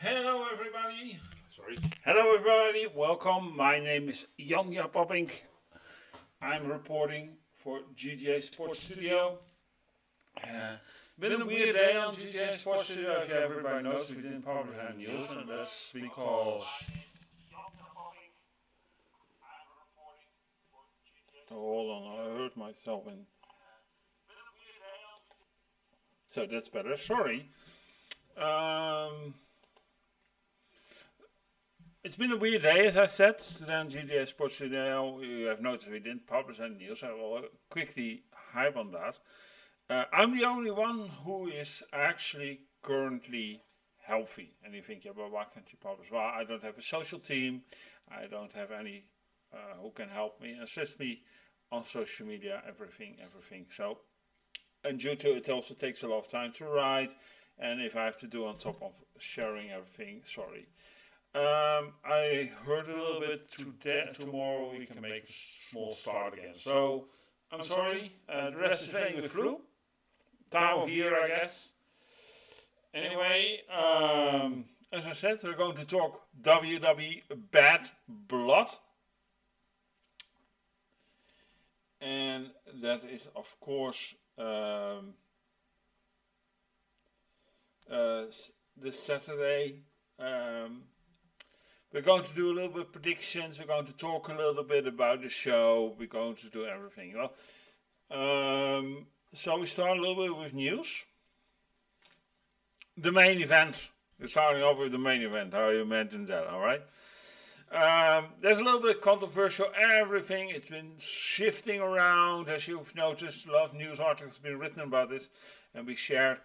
Hello everybody. Hello everybody. Welcome. My name is Jan Poppink. I'm reporting for GTA Sports Studio. Been a weird day on GTA Sports Studio. If everybody knows, we didn't publish any news, and that's because. Oh, hold on, I heard myself in. So that's better. Sorry. It's been a weird day, as I said. Today on GTA Sports Studio, you have noticed we didn't publish any news. I will quickly hype on that. I'm the only one who is actually currently healthy. And you think, yeah, but why can't you publish? Well, I don't have a social team. I don't have any who can help me, assist me on social media, everything. So, and due to it also takes a lot of time to write. And if I have to do on top of sharing everything, sorry. I heard a little bit today. Tomorrow we can make a small start again. So I'm sorry. The rest is raining with flu. Time of year, I guess. Anyway, as I said, we're going to talk WWE Bad Blood, and that is of course this Saturday. We're going to do a little bit of predictions. We're going to talk a little bit about the show. We're going to do everything. Well, so we start a little bit with news. The main event. We're starting off with the main event. How you mentioned that, all right? There's a little bit controversial. Everything. It's been shifting around, as you've noticed. A lot of news articles have been written about this, and we shared.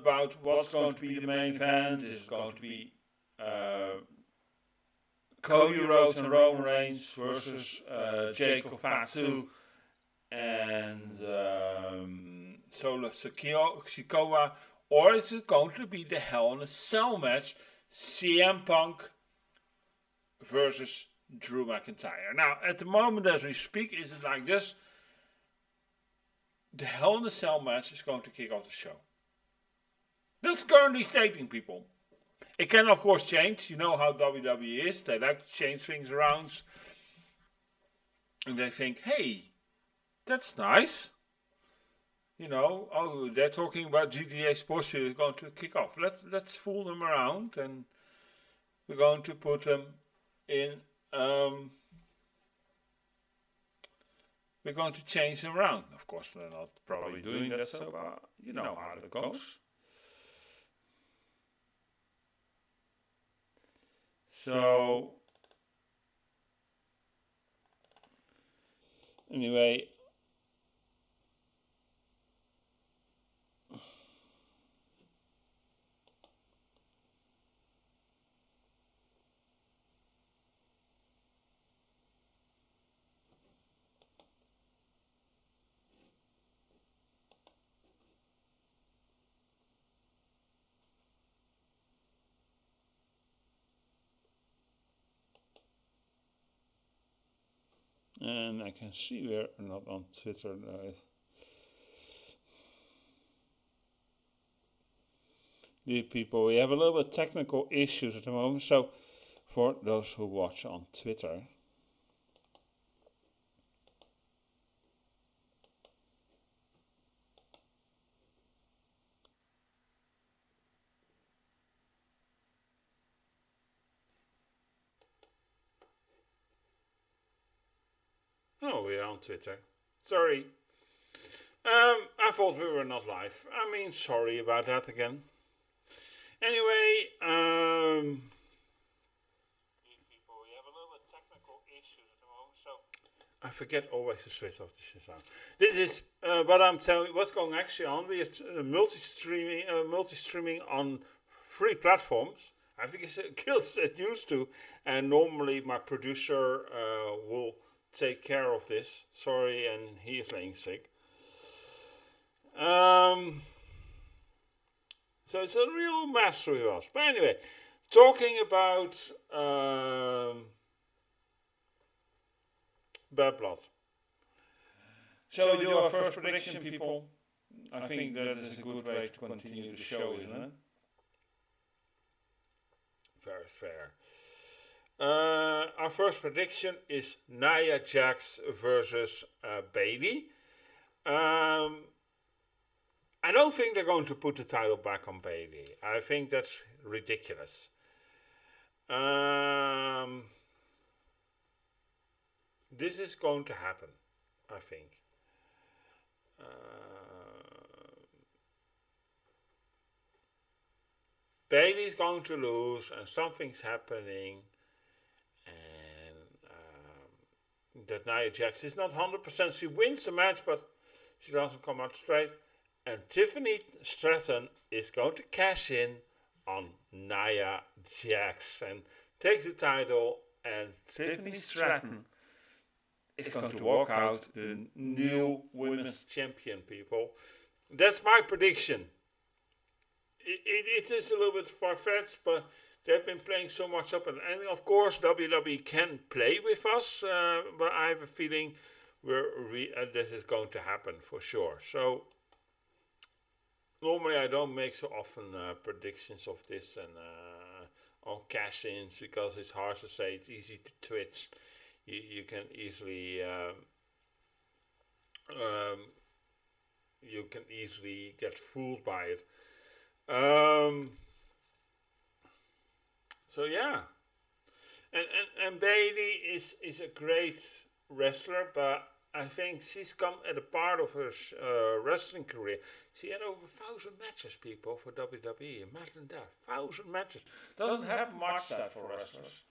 About what's going to be the main event. Is it going to be Cody Rhodes and Roman Reigns versus Jacob Fatu and Solo Sikoa, or is it going to be the Hell in a Cell match, CM Punk versus Drew McIntyre? Now, at the moment as we speak, is it like this? The Hell in a Cell match is going to kick off the show. That's currently stating, people. It can, of course, change. You know how WWE is. They like to change things around. And they think, hey, that's nice. You know, oh, they're talking about GTA Sports Studio going to kick off. Let's fool them around. And we're going to put them in... we're going to change them around. Of course, we're not probably doing that, so you know how it goes. So, anyway, and I can see we're not on Twitter live. Dear people, we have a little bit of technical issues at the moment, so for those who watch on Twitter, oh, we're on Twitter. Sorry. I thought we were not live. I mean, sorry about that again. Anyway, people, we have a little bit technical issues at the moment, so I forget always to switch off the sound. This is what I'm telling you. What's going actually on? We have multi-streaming on 3 platforms. I think it's Guilds that used to, and normally my producer will take care of this. Sorry, and he is laying sick. So it's a real mess with us. But anyway, talking about Bad Blood. Shall we do our first prediction, people? I think that is a good way to continue the show, isn't it? very fair. Our first prediction is Nia Jax versus Bayley. I don't think they're going to put the title back on Bayley. I think that's ridiculous. This is going to happen, I think. Bayley's going to lose, and something's happening, and that Nia Jax is not 100%. She wins the match, but she doesn't come out straight. And Tiffany Stratton is going to cash in on Nia Jax and take the title. And Tiffany Stratton is going to walk out the new women's champion, people. That's my prediction. It is a little bit far-fetched, but they've been playing so much up. And of course, WWE can play with us, but I have a feeling this is going to happen for sure. So, normally I don't make so often predictions of this and on cash-ins because it's hard to say. It's easy to twitch. You can easily get fooled by it. So yeah, and Bayley is a great wrestler, but I think she's come at a part of her wrestling career. She had over 1,000 matches, people, for WWE. Imagine that, 1,000 matches. Doesn't happen much that for wrestlers.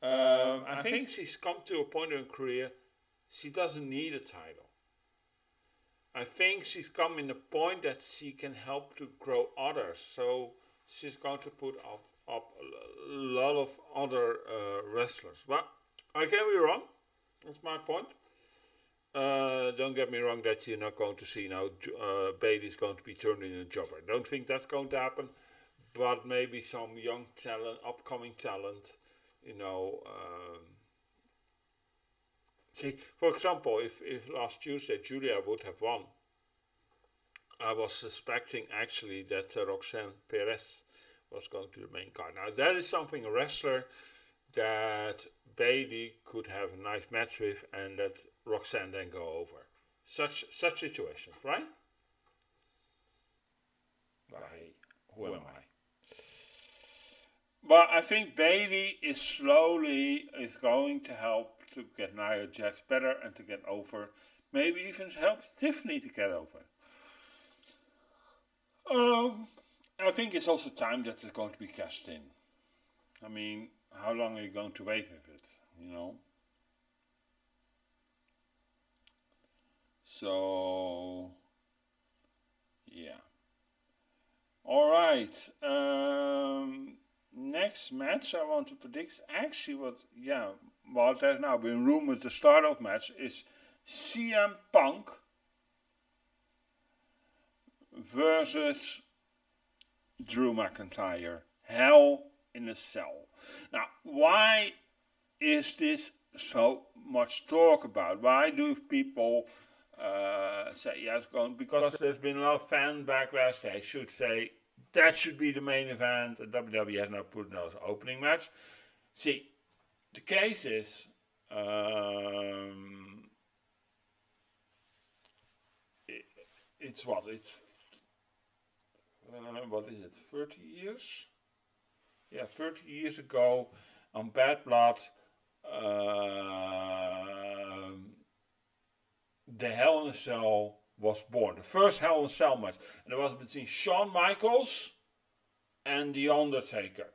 I think she's come to a point in her career she doesn't need a title. I think she's come in a point that she can help to grow others. So she's going to put up a lot of other wrestlers. But I can be wrong. That's my point. Don't get me wrong that you're not going to see now Bayley's going to be turned into a jobber. I don't think that's going to happen. But maybe some young talent, upcoming talent, see, for example, if last Tuesday Julia would have won, I was suspecting actually that Roxanne Perez was going to the main card. Now that is something a wrestler that Bayley could have a nice match with, and that Roxanne then go over. Such situations, right? Who am I? But I think Bayley is going to help to get Nia Jax better and to get over. Maybe even help Tiffany to get over. I think it's also time that it's going to be cashed in. I mean, how long are you going to wait with it? So, yeah. All right. Next match I want to predict, actually what there's now been rumored the start of match is CM Punk versus Drew McIntyre. Hell in a Cell. Now, why is this so much talk about? Why do people say yes, because there's been a lot of fan backlash. They should say that should be the main event. The WWE has not put no opening match. See, the case is it's what is it? 30 years? Yeah, 30 years ago on Bad Blood. The Hell in a Cell was born. The first Hell in a Cell match. And it was between Shawn Michaels and The Undertaker.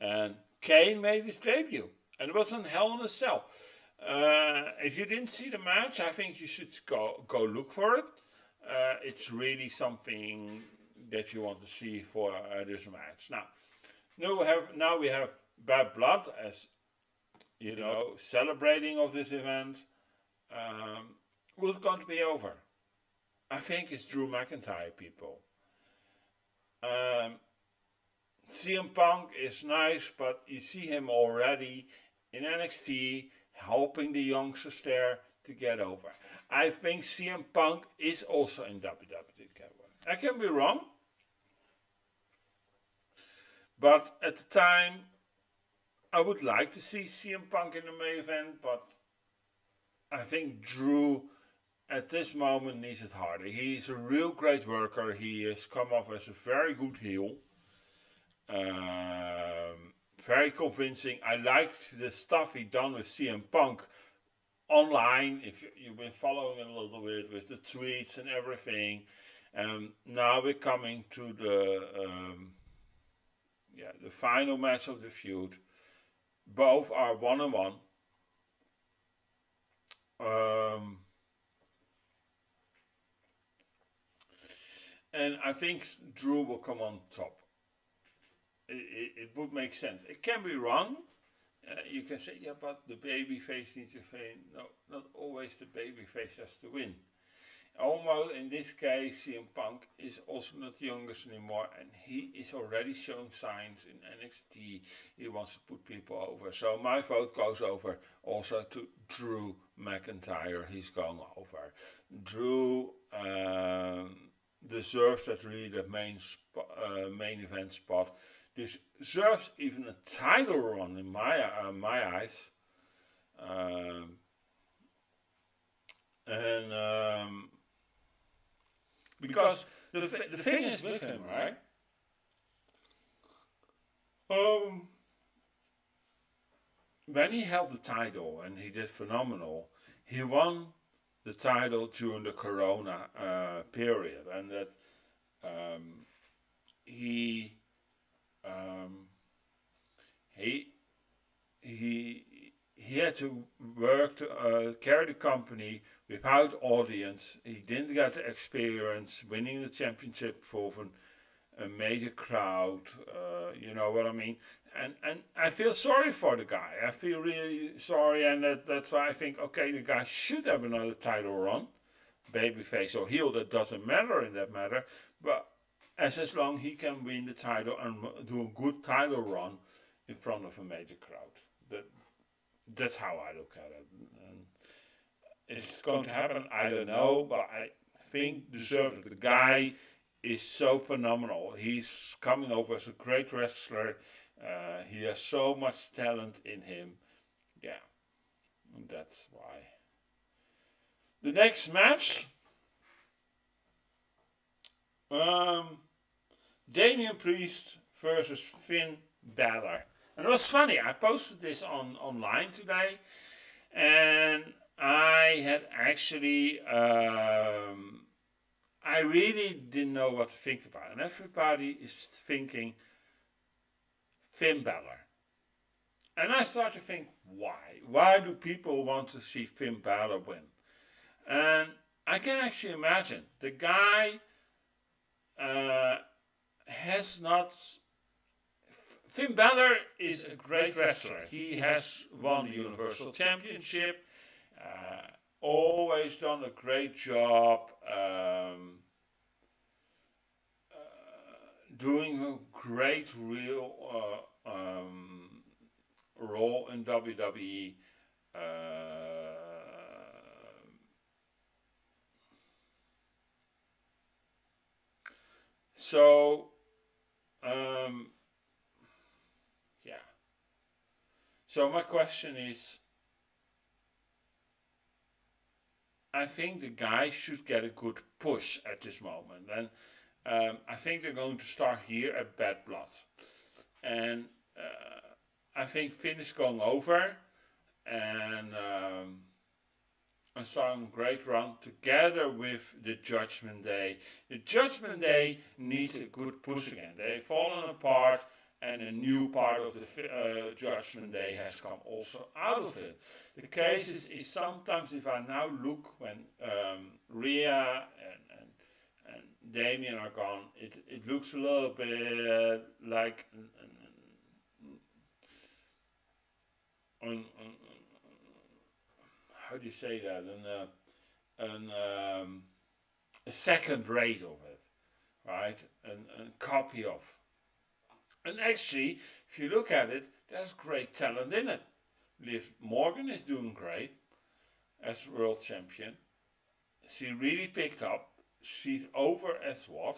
And Kane made his debut. And it was in Hell in a Cell. If you didn't see the match, I think you should go look for it. It's really something that you want to see for this match. Now we have Bad Blood as, celebrating of this event. Who's going to be over? I think it's Drew McIntyre, people. CM Punk is nice, but you see him already in NXT helping the youngsters there to get over. I think CM Punk is also in WWE. I can be wrong. But at the time, I would like to see CM Punk in the main event, but I think Drew at this moment needs it harder. He's a real great worker. He has come off as a very good heel. Very convincing. I liked the stuff he done with CM Punk online. If you've been following it a little bit with the tweets and everything. Now we're coming to the final match of the feud. Both are 1-1. And I think Drew will come on top. It would make sense. It can be wrong. You can say, yeah, but the babyface needs to win. No, not always the babyface has to win. Almost in this case, CM Punk is also not the youngest anymore, and he is already showing signs in NXT. He wants to put people over. So my vote goes over also to Drew McIntyre. He's going over. Drew deserves that really the main event spot. Deserves even a title run in my eyes. Because the thing is with him, right? When he held the title and he did phenomenal, he won the title during the Corona period, and that he had to work to carry the company without audience. He didn't get the experience winning the championship for a major crowd. You know what I mean? And I feel sorry for the guy. I feel really sorry, and that's why I think, okay, the guy should have another title run, babyface or heel. That doesn't matter in that matter, but as long he can win the title and do a good title run in front of a major crowd. That's how I look at it. And it's going to happen, I don't know, but I think deserves it. The guy is so phenomenal. He's coming over as a great wrestler. He has so much talent in him. Yeah, and that's why. The next match, Damian Priest versus Finn Balor. And it was funny, I posted this online today, and I had actually, I really didn't know what to think about it. And everybody is thinking Finn Balor. And I started to think, why? Why do people want to see Finn Balor win? And I can actually imagine the guy has not. Finn Balor is a great wrestler. He has won the Universal Championship, always done a great job doing a great real role in WWE. So, yeah. So my question is, I think the guy should get a good push at this moment, and I think they're going to start here at Bad Blood, and I think Finn is going over, and starting a great run together with the Judgment Day. The Judgment Day needs a good push again. They've fallen apart, and a new part of the Judgment Day has come also out of it. The case is sometimes, if I now look when Rhea and Damien are gone, it looks a little bit like how do you say that? A second rate of it, right? A copy of. And actually, if you look at it, there's great talent in it. Liv Morgan is doing great as world champion. She really picked up. She's over as what?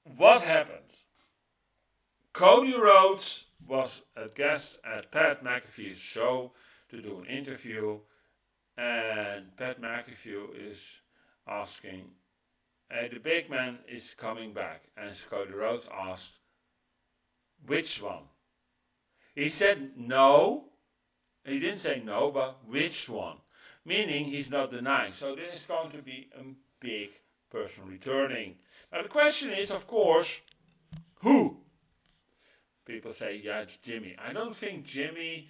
what happened? Cody Rhodes was a guest at Pat McAfee's show to do an interview, and Pat McAfee is asking, hey, the big man is coming back. And Cody Rhodes asked, which one? He said no. He didn't say no, but which one? Meaning he's not denying. So there is going to be a big person returning. Now the question is, of course, who? People say, yeah, it's Jimmy. I don't think Jimmy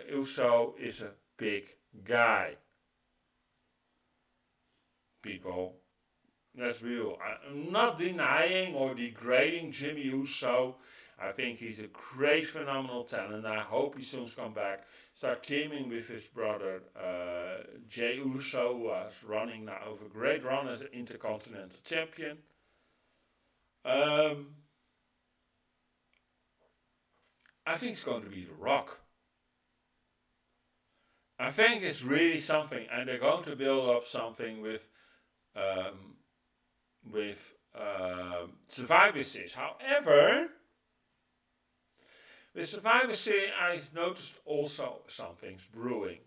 Uso is a big guy. People, that's real. I'm not denying or degrading Jimmy Uso. I think he's a great, phenomenal talent. I hope he soon comes back. Start teaming with his brother Jey Uso, who is running now over a great run as an Intercontinental Champion. I think it's going to be The Rock. I think it's really something, and they're going to build up something with Survivor Series. However, with Survivor Series, I noticed also something's brewing.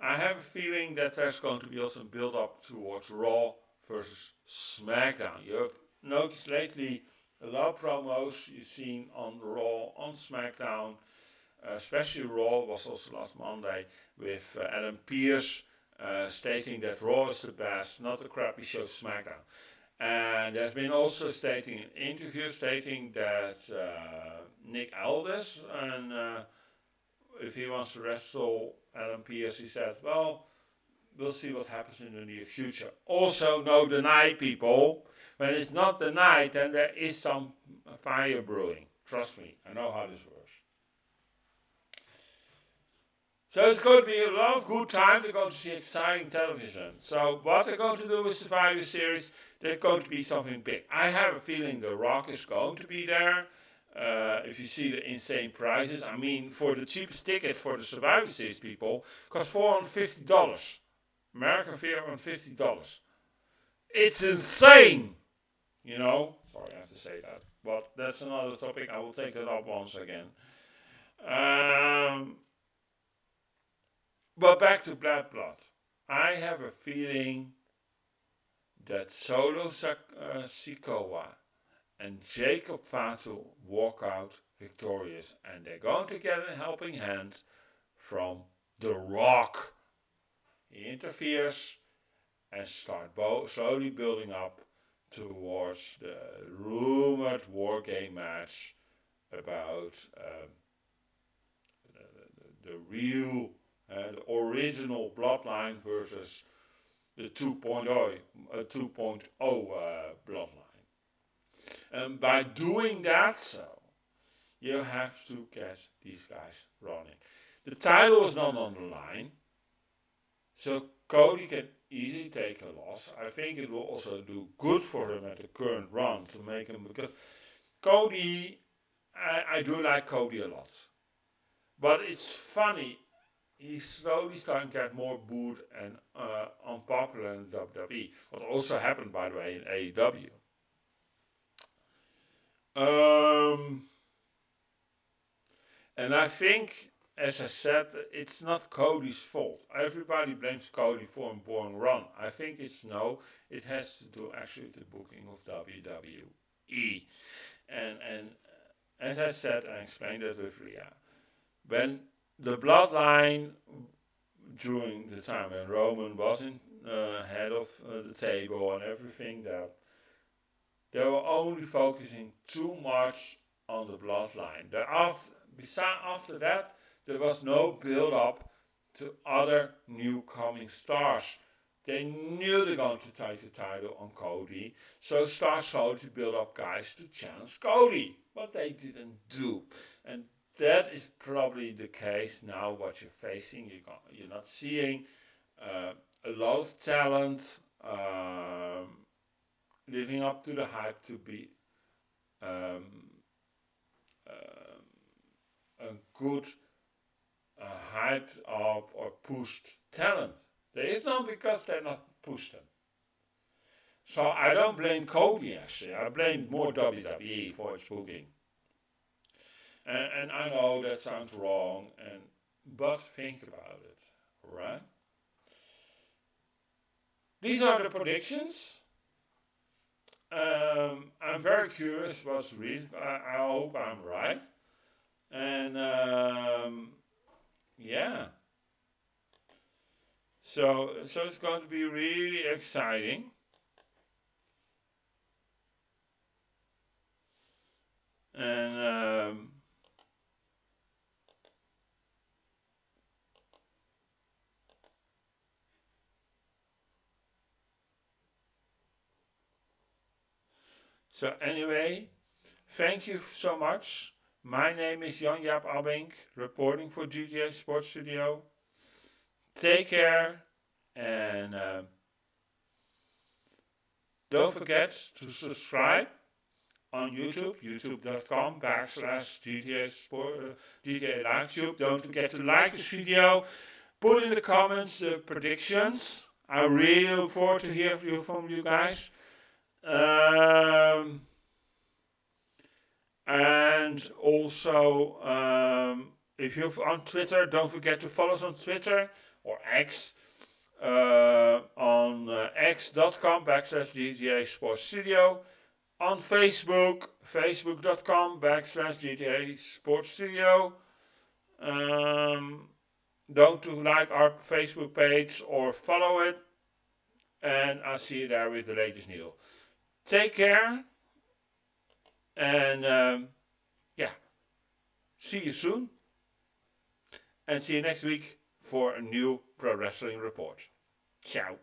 I have a feeling that there's going to be also build up towards Raw versus SmackDown. You have noticed lately a lot of promos you've seen on Raw, on SmackDown, especially Raw was also last Monday with Adam Pearce stating that Raw is the best, not the crappy show SmackDown. And there's been also stating in interviews stating that Nick Aldis, and if he wants to wrestle Adam Pearce, he said, well, we'll see what happens in the near future. Also, no deny, people. When it's not denied, then there is some fire brewing. Trust me, I know how this works. So it's going to be a lot of good times. They're going to see exciting television. So what they're going to do with Survivor Series, there's going to be something big. I have a feeling The Rock is going to be there. If you see the insane prices, I mean, for the cheapest ticket for the Survivor Series, people, costs $450. American $450. It's insane! You know? Sorry, I have to say that. But that's another topic. I will take that up once again. But back to Bad Blood. I have a feeling that Solo Sikoa and Jacob Fatu walk out victorious, and they're going to get a helping hand from The Rock. He interferes and start slowly building up towards the rumored war game match about the real, the original Bloodline versus the 2.0 Bloodline. And by doing that, so you have to get these guys running. The title is not on the line, so Cody can easily take a loss. I think it will also do good for him at the current run to make him, because Cody, I do like Cody a lot. But it's funny, he's slowly starting to get more booed and unpopular in WWE. What also happened, by the way, in AEW. And I think, as I said, it's not Cody's fault. Everybody blames Cody for a boring run. I think it has to do actually with the booking of WWE. And as I said, I explained that with Rhea. When the Bloodline, during the time when Roman was in head of the table and everything, that they were only focusing too much on the Bloodline. After that, there was no build-up to other new coming stars. They knew they're going to take the title on Cody, so start slowly to build up guys to challenge Cody. But they didn't do. And that is probably the case now, what you're facing. You're not seeing a lot of talent living up to the hype to be a good hyped up or pushed talent. There is none because they're not pushed them. So I don't blame Cody actually. I blame more WWE for its booking. And I know that sounds wrong, but think about it, right? These are the predictions. I'm very curious what's the reason. I hope I'm right. And yeah, so it's going to be really exciting. And so anyway, thank you so much. My name is Jan-Jaap Abink, reporting for GTA Sports Studio. Take care, and don't forget to subscribe on YouTube, youtube.com/GTA GTA LiveTube. Don't forget to like this video. Put in the comments the predictions. I really look forward to hear from you guys. And also, if you're on Twitter, don't forget to follow us on Twitter or X. On x.com/GTA Sports Studio. On Facebook, facebook.com/GTA Sports Studio. Don't to like our Facebook page or follow it. And I'll see you there with the latest news. Take care. And yeah, see you soon. And see you next week for a new Pro Wrestling Report. Ciao.